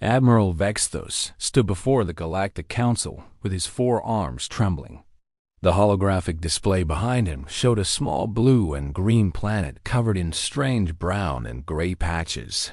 Admiral Vexthos stood before the Galactic Council with his 4 arms trembling. The holographic display behind him showed a small blue and green planet covered in strange brown and gray patches.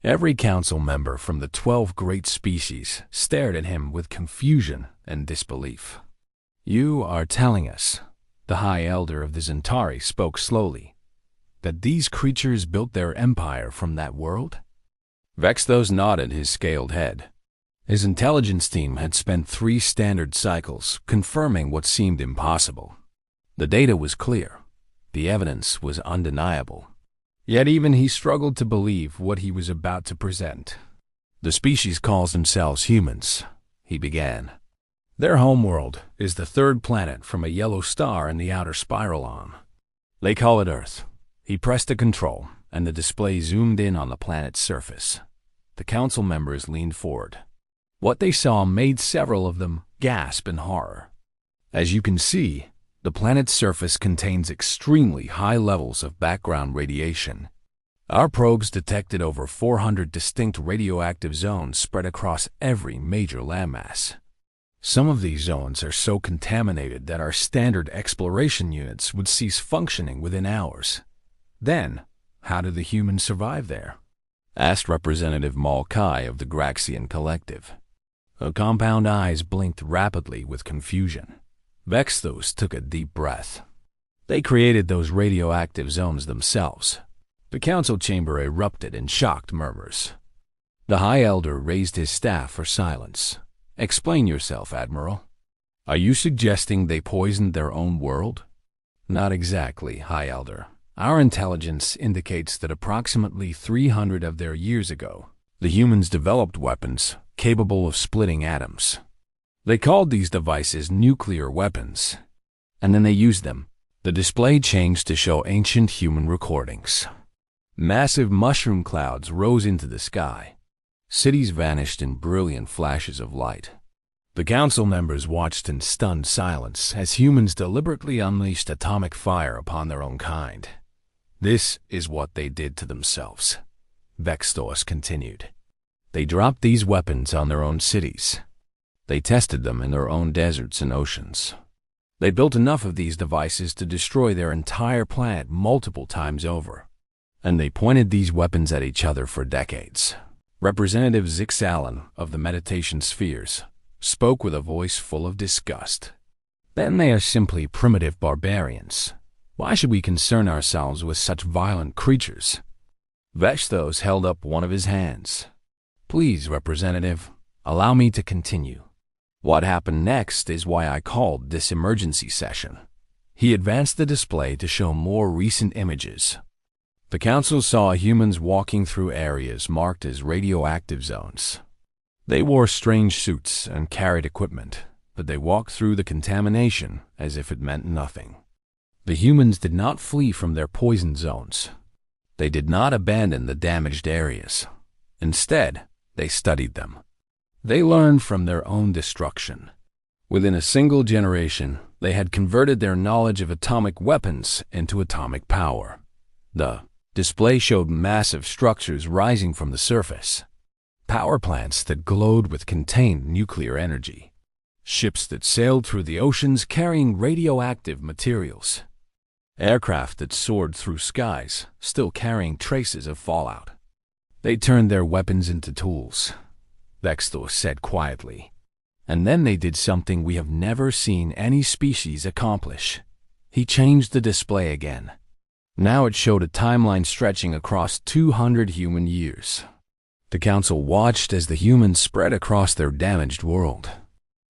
Every council member from the 12 great species stared at him with confusion and disbelief. "You are telling us," the High Elder of the Zentari spoke slowly, "that these creatures built their empire from that world?" Vexthos nodded his scaled head. His intelligence team had spent 3 standard cycles confirming what seemed impossible. The data was clear. The evidence was undeniable. Yet even he struggled to believe what he was about to present. "The species calls themselves humans," he began. "Their homeworld is the 3rd planet from a yellow star in the outer spiral. They call it Earth." He pressed a control, and the display zoomed in on the planet's surface. The council members leaned forward. What they saw made several of them gasp in horror. As you can see, the planet's surface contains extremely high levels of background radiation. Our probes detected over 400 distinct radioactive zones spread across every major landmass. Some of these zones are so contaminated that our standard exploration units would cease functioning within hours. "Then, how do the humans survive there?" asked Representative Malkai of the Graxian Collective. Her compound eyes blinked rapidly with confusion. Vexthos took a deep breath. "They created those radioactive zones themselves." The council chamber erupted in shocked murmurs. The High Elder raised his staff for silence. "Explain yourself, Admiral. Are you suggesting they poisoned their own world?" "Not exactly, High Elder. Our intelligence indicates that approximately 300 of their years ago, the humans developed weapons capable of splitting atoms. They called these devices nuclear weapons, and then they used them." The display changed to show ancient human recordings. Massive mushroom clouds rose into the sky. Cities vanished in brilliant flashes of light. The council members watched in stunned silence as humans deliberately unleashed atomic fire upon their own kind. "This is what they did to themselves," Vexthos continued. "They dropped these weapons on their own cities. They tested them in their own deserts and oceans. They built enough of these devices to destroy their entire planet multiple times over. And they pointed these weapons at each other for decades." Representative Zix Allen of the Meditation Spheres spoke with a voice full of disgust. "Then they are simply primitive barbarians. Why should we concern ourselves with such violent creatures?" Vexthos held up one of his hands. "Please, Representative, allow me to continue. What happened next is why I called this emergency session." He advanced the display to show more recent images. The council saw humans walking through areas marked as radioactive zones. They wore strange suits and carried equipment, but they walked through the contamination as if it meant nothing. The humans did not flee from their poison zones. They did not abandon the damaged areas. Instead, they studied them. They learned from their own destruction. Within a single generation, they had converted their knowledge of atomic weapons into atomic power. The display showed massive structures rising from the surface. Power plants that glowed with contained nuclear energy. Ships that sailed through the oceans carrying radioactive materials. Aircraft that soared through skies, still carrying traces of fallout. "They turned their weapons into tools," Vexthos said quietly. "And then they did something we have never seen any species accomplish." He changed the display again. Now it showed a timeline stretching across 200 human years. The council watched as the humans spread across their damaged world.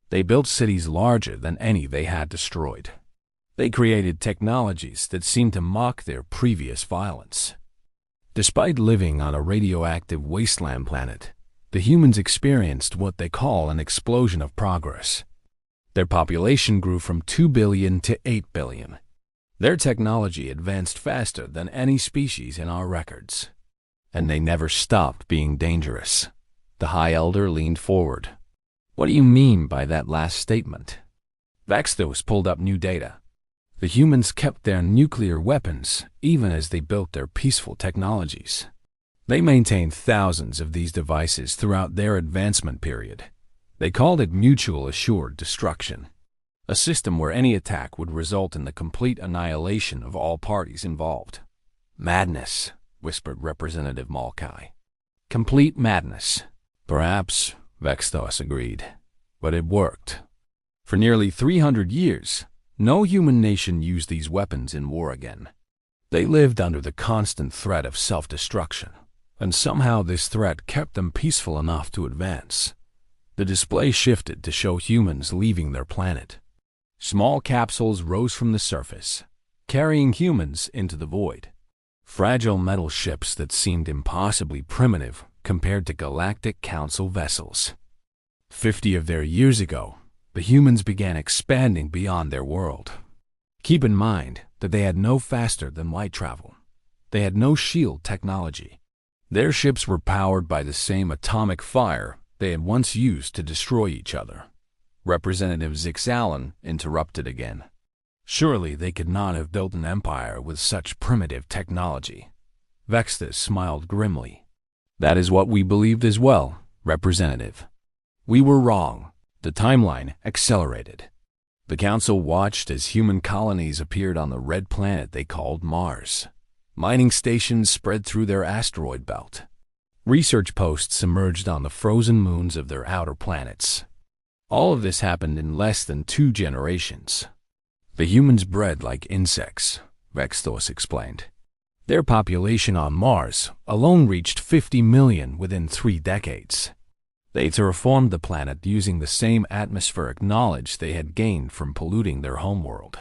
They built cities larger than any they had destroyed. They created technologies that seemed to mock their previous violence. Despite living on a radioactive wasteland planet, the humans experienced what they call an explosion of progress. Their population grew from 2 billion to 8 billion. Their technology advanced faster than any species in our records. And they never stopped being dangerous. The High Elder leaned forward. "What do you mean by that last statement?" Vexthos pulled up new data. The humans kept their nuclear weapons even as they built their peaceful technologies. They maintained thousands of these devices throughout their advancement period. They called it mutual assured destruction, a system where any attack would result in the complete annihilation of all parties involved. Madness, whispered Representative Malkai. Complete madness. Perhaps, Vexthos agreed, but it worked. For nearly 300 years, no human nation used these weapons in war again. They lived under the constant threat of self-destruction, and somehow this threat kept them peaceful enough to advance. The display shifted to show humans leaving their planet. Small capsules rose from the surface, carrying humans into the void. Fragile metal ships that seemed impossibly primitive compared to Galactic Council vessels. 50 of their years ago, the humans began expanding beyond their world. Keep in mind that they had no faster-than-light travel. They had no shield technology. Their ships were powered by the same atomic fire they had once used to destroy each other. Representative Zixalan interrupted again. Surely they could not have built an empire with such primitive technology. Vexthus smiled grimly. That is what we believed as well, Representative. We were wrong. The timeline accelerated. The Council watched as human colonies appeared on the red planet they called Mars. Mining stations spread through their asteroid belt. Research posts emerged on the frozen moons of their outer planets. All of this happened in less than 2 generations. The humans bred like insects, Vexthos explained. Their population on Mars alone reached 50 million within 3 decades. They terraformed the planet using the same atmospheric knowledge they had gained from polluting their homeworld.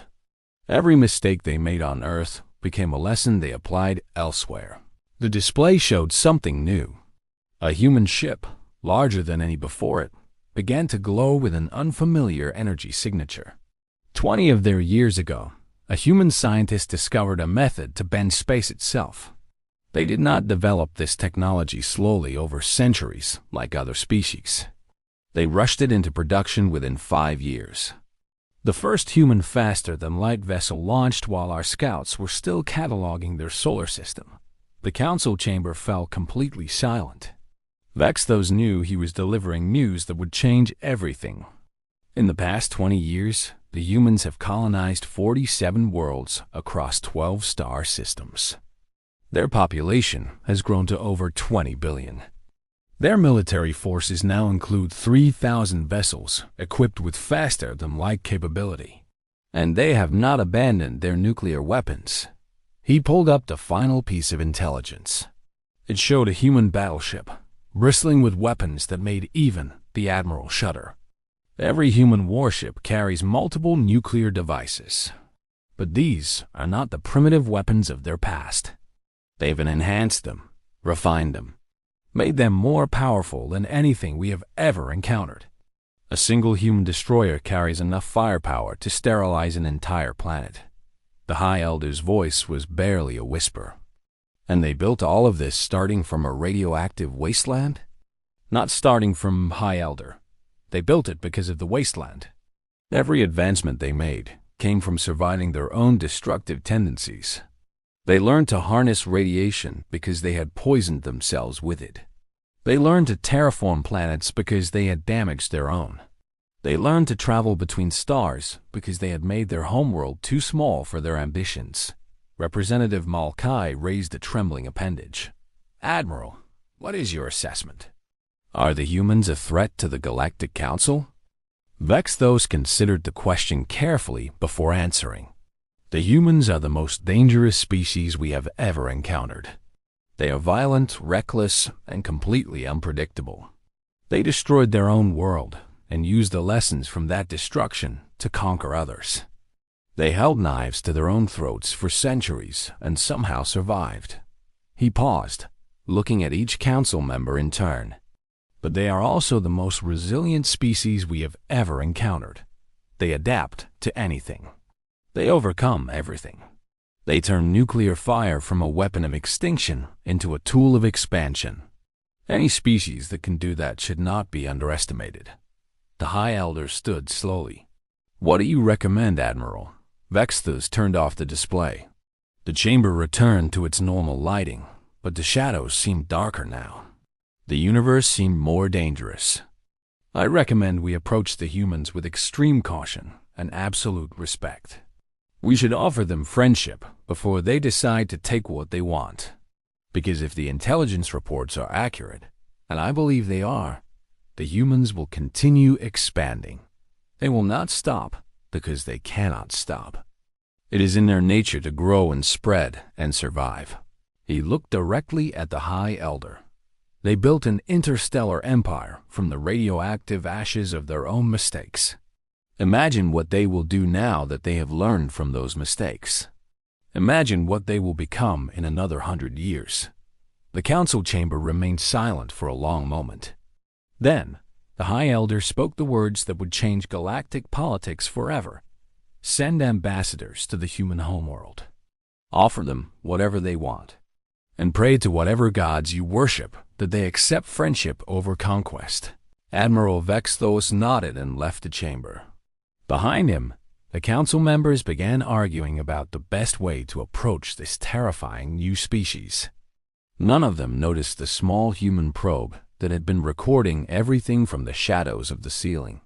Every mistake they made on Earth became a lesson they applied elsewhere. The display showed something new. A human ship, larger than any before it, began to glow with an unfamiliar energy signature. 20 of their years ago, a human scientist discovered a method to bend space itself. They did not develop this technology slowly over centuries like other species. They rushed it into production within 5 years. The first human faster-than-light vessel launched while our scouts were still cataloging their solar system. The council chamber fell completely silent. Vexthos knew he was delivering news that would change everything. In the past 20 years, the humans have colonized 47 worlds across 12 star systems. Their population has grown to over 20 billion. Their military forces now include 3,000 vessels equipped with faster-than-light capability. And they have not abandoned their nuclear weapons. He pulled up the final piece of intelligence. It showed a human battleship, bristling with weapons that made even the Admiral shudder. Every human warship carries multiple nuclear devices. But these are not the primitive weapons of their past. They've enhanced them, refined them, made them more powerful than anything we have ever encountered. A single human destroyer carries enough firepower to sterilize an entire planet. The High Elder's voice was barely a whisper. And they built all of this starting from a radioactive wasteland? Not starting from High Elder. They built it because of the wasteland. Every advancement they made came from surviving their own destructive tendencies. They learned to harness radiation because they had poisoned themselves with it. They learned to terraform planets because they had damaged their own. They learned to travel between stars because they had made their homeworld too small for their ambitions. Representative Malkai raised a trembling appendage. Admiral, what is your assessment? Are the humans a threat to the Galactic Council? Vexthos considered the question carefully before answering. The humans are the most dangerous species we have ever encountered. They are violent, reckless, and completely unpredictable. They destroyed their own world and used the lessons from that destruction to conquer others. They held knives to their own throats for centuries and somehow survived. He paused, looking at each council member in turn. But they are also the most resilient species we have ever encountered. They adapt to anything. They overcome everything. They turn nuclear fire from a weapon of extinction into a tool of expansion. Any species that can do that should not be underestimated. The High Elder stood slowly. What do you recommend, Admiral? Vexthus turned off the display. The chamber returned to its normal lighting, but the shadows seemed darker now. The universe seemed more dangerous. I recommend we approach the humans with extreme caution and absolute respect. We should offer them friendship before they decide to take what they want. Because if the intelligence reports are accurate, and I believe they are, the humans will continue expanding. They will not stop because they cannot stop. It is in their nature to grow and spread and survive. He looked directly at the High Elder. They built an interstellar empire from the radioactive ashes of their own mistakes. Imagine what they will do now that they have learned from those mistakes. Imagine what they will become in another 100 years. The council chamber remained silent for a long moment. Then, the High Elder spoke the words that would change galactic politics forever. Send ambassadors to the human homeworld. Offer them whatever they want. And pray to whatever gods you worship that they accept friendship over conquest. Admiral Vexthos nodded and left the chamber. Behind him, the council members began arguing about the best way to approach this terrifying new species. None of them noticed the small human probe that had been recording everything from the shadows of the ceiling.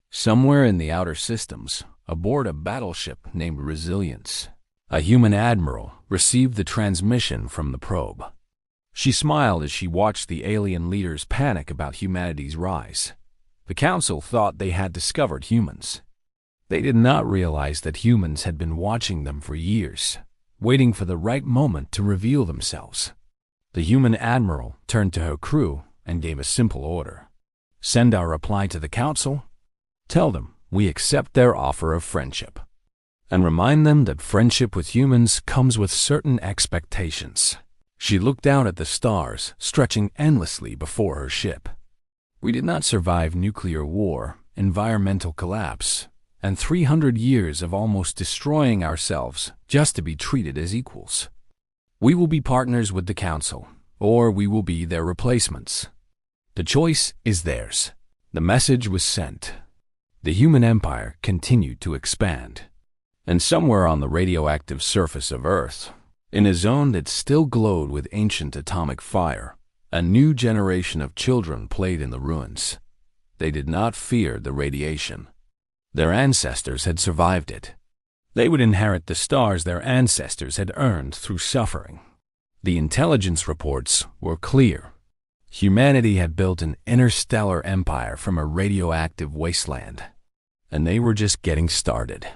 Somewhere in the outer systems, aboard a battleship named Resilience, a human admiral received the transmission from the probe. She smiled as she watched the alien leaders panic about humanity's rise. The council thought they had discovered humans. They did not realize that humans had been watching them for years, waiting for the right moment to reveal themselves. The human admiral turned to her crew and gave a simple order. Send our reply to the council. Tell them we accept their offer of friendship. And remind them that friendship with humans comes with certain expectations. She looked out at the stars stretching endlessly before her ship. We did not survive nuclear war, environmental collapse, and 300 years of almost destroying ourselves just to be treated as equals. We will be partners with the council, or we will be their replacements. The choice is theirs. The message was sent. The human empire continued to expand. And somewhere on the radioactive surface of Earth, in a zone that still glowed with ancient atomic fire, a new generation of children played in the ruins. They did not fear the radiation. Their ancestors had survived it. They would inherit the stars their ancestors had earned through suffering. The intelligence reports were clear. Humanity had built an interstellar empire from a radioactive wasteland, and they were just getting started.